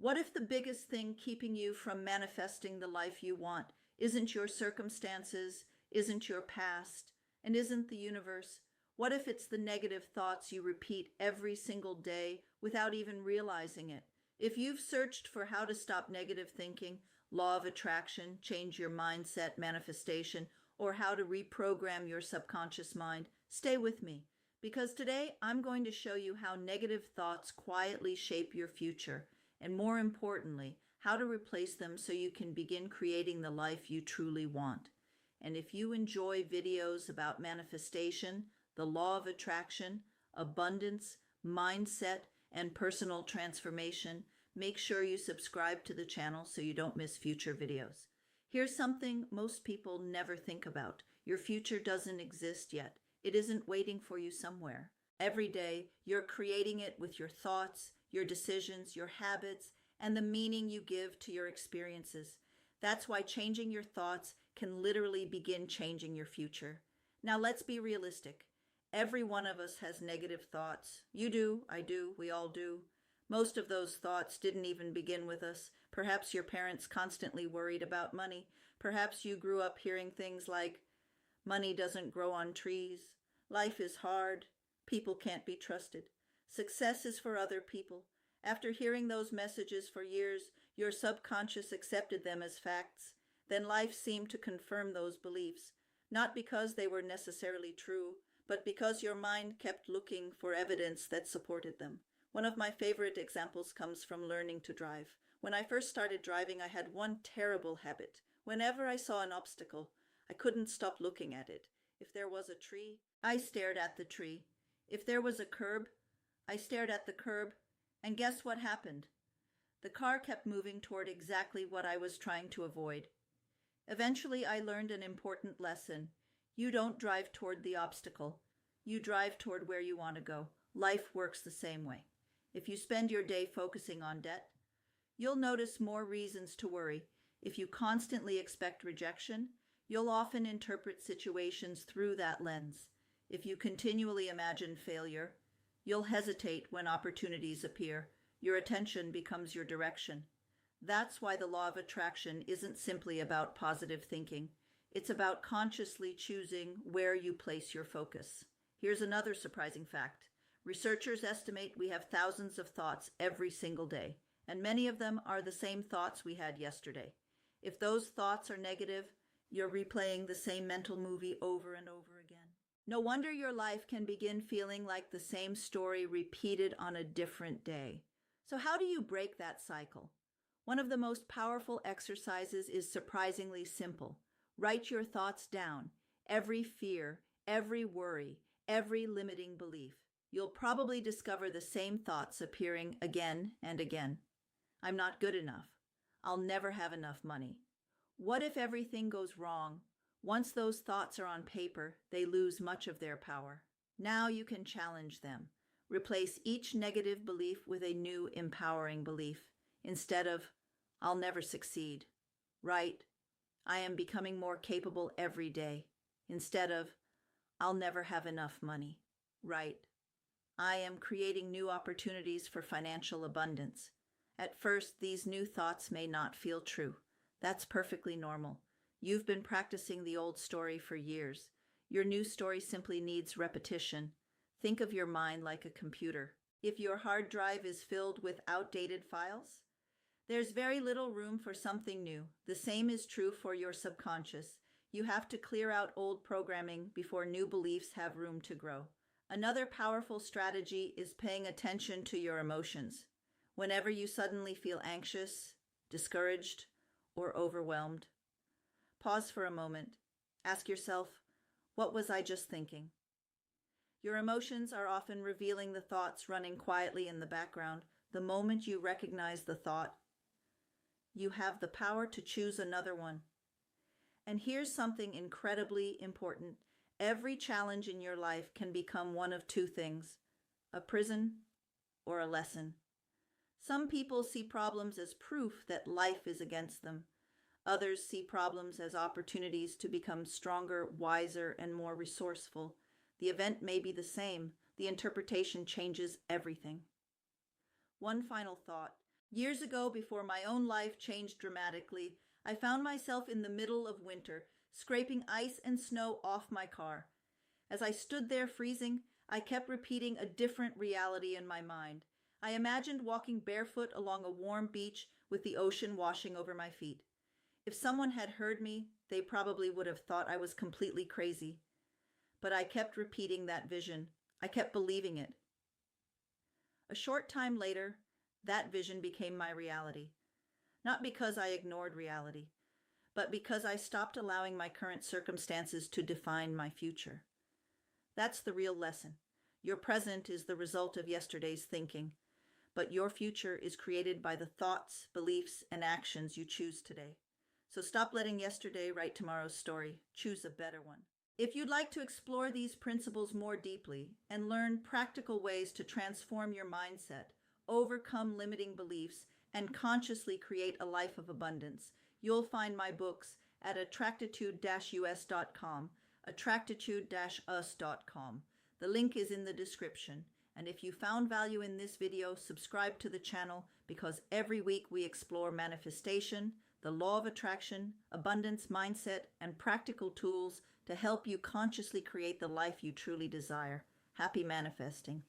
What if the biggest thing keeping you from manifesting the life you want isn't your circumstances, isn't your past, and isn't the universe? What if it's the negative thoughts you repeat every single day without even realizing it? If you've searched for how to stop negative thinking, law of attraction, change your mindset, manifestation, or how to reprogram your subconscious mind, stay with me. Because today I'm going to show you how negative thoughts quietly shape your future, and more importantly, how to replace them so you can begin creating the life you truly want. And if you enjoy videos about manifestation, the law of attraction, abundance, mindset, and personal transformation, make sure you subscribe to the channel so you don't miss future videos. Here's something most people never think about. Your future doesn't exist yet. It isn't waiting for you somewhere. Every day, you're creating it with your thoughts, your decisions, your habits, and the meaning you give to your experiences. That's why changing your thoughts can literally begin changing your future. Now, let's be realistic. Every one of us has negative thoughts. You do, I do, we all do. Most of those thoughts didn't even begin with us. Perhaps your parents constantly worried about money. Perhaps you grew up hearing things like, money doesn't grow on trees, life is hard, people can't be trusted, success is for other people. After hearing those messages for years, your subconscious accepted them as facts. Then life seemed to confirm those beliefs, not because they were necessarily true, but because your mind kept looking for evidence that supported them. One of my favorite examples comes from learning to drive. When I first started driving, I had one terrible habit. Whenever I saw an obstacle, I couldn't stop looking at it. If there was a tree, I stared at the tree. If there was a curb, I stared at the curb. And guess what happened? The car kept moving toward exactly what I was trying to avoid. Eventually, I learned an important lesson. You don't drive toward the obstacle. You drive toward where you want to go. Life works the same way. If you spend your day focusing on debt, you'll notice more reasons to worry. If you constantly expect rejection, you'll often interpret situations through that lens. If you continually imagine failure, you'll hesitate when opportunities appear. Your attention becomes your direction. That's why the law of attraction isn't simply about positive thinking. It's about consciously choosing where you place your focus. Here's another surprising fact. Researchers estimate we have thousands of thoughts every single day, and many of them are the same thoughts we had yesterday. If those thoughts are negative, you're replaying the same mental movie over and over again. No wonder your life can begin feeling like the same story repeated on a different day. So how do you break that cycle? One of the most powerful exercises is surprisingly simple. Write your thoughts down. Every fear, every worry, every limiting belief. You'll probably discover the same thoughts appearing again and again. I'm not good enough. I'll never have enough money. What if everything goes wrong? Once those thoughts are on paper, they lose much of their power. Now you can challenge them. Replace each negative belief with a new empowering belief. Instead of, I'll never succeed. Write, I am becoming more capable every day. Instead of, I'll never have enough money. Write, I am creating new opportunities for financial abundance. At first, these new thoughts may not feel true. That's perfectly normal. You've been practicing the old story for years. Your new story simply needs repetition. Think of your mind like a computer. If your hard drive is filled with outdated files, there's very little room for something new. The same is true for your subconscious. You have to clear out old programming before new beliefs have room to grow. Another powerful strategy is paying attention to your emotions. Whenever you suddenly feel anxious, discouraged, or overwhelmed, pause for a moment. Ask yourself, what was I just thinking? Your emotions are often revealing the thoughts running quietly in the background. The moment you recognize the thought, you have the power to choose another one. And here's something incredibly important. Every challenge in your life can become one of two things: a prison or a lesson. Some people see problems as proof that life is against them. Others see problems as opportunities to become stronger, wiser, and more resourceful. The event may be the same. The interpretation changes everything. One final thought. Years ago, before my own life changed dramatically, I found myself in the middle of winter, scraping ice and snow off my car. As I stood there freezing, I kept repeating a different reality in my mind. I imagined walking barefoot along a warm beach with the ocean washing over my feet. If someone had heard me, they probably would have thought I was completely crazy. But I kept repeating that vision. I kept believing it. A short time later, that vision became my reality. Not because I ignored reality, but because I stopped allowing my current circumstances to define my future. That's the real lesson. Your present is the result of yesterday's thinking, but your future is created by the thoughts, beliefs, and actions you choose today. So stop letting yesterday write tomorrow's story. Choose a better one. If you'd like to explore these principles more deeply and learn practical ways to transform your mindset, overcome limiting beliefs, and consciously create a life of abundance, you'll find my books at Attractitude-US.com, Attractitude-US.com. The link is in the description. And if you found value in this video, subscribe to the channel because every week we explore manifestation, the law of attraction, abundance mindset, and practical tools to help you consciously create the life you truly desire. Happy manifesting.